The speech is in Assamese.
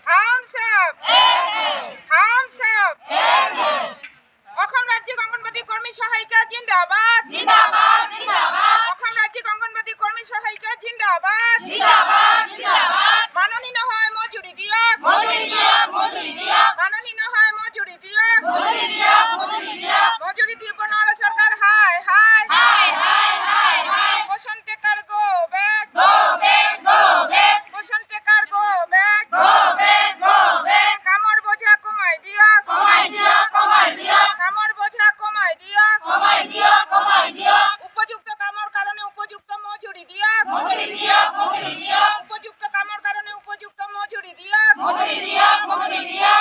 हम सब অসম ৰাজ্যিক অংগনবাদী কৰ্মী সহায়িকা জিন্দাবাদ জিন্দাবাদ জিন্দাবাদ অসম ৰাজ্যিক অংগনবাদী কৰ্মী সহায়িকা জিন্দাবাদ জিন্দাবাদ জিন্দাবাদ মাননি নহয় মজুৰি দিয়ক মজুৰি দিয়ক মজুৰি দিয়ক মাননি নহয় মজুৰি দিয়ক মজুৰি দিয়ক মজুৰি দিয়ক মজুৰি দিব নোৱাৰা চৰকাৰ হাই hi hi hi hi hi Poshan tracker go back go back go back Poshan tracker go back go back go back কামৰ বোঝা কমাই দিয়ক কমাই দিয়ক কমাই দিয়ক কামৰ বোঝা কমাই দিয়ক কমাই দিয়ক কমাই দিয়ক উপযুক্ত কামৰ কাৰণে উপযুক্ত মজুৰি দিয়ক মজুৰি দিয়ক মজুৰি দিয়ক উপযুক্ত কামৰ কাৰণে উপযুক্ত মজুৰি দিয়ক মজুৰি দিয়ক মজুৰি দিয়ক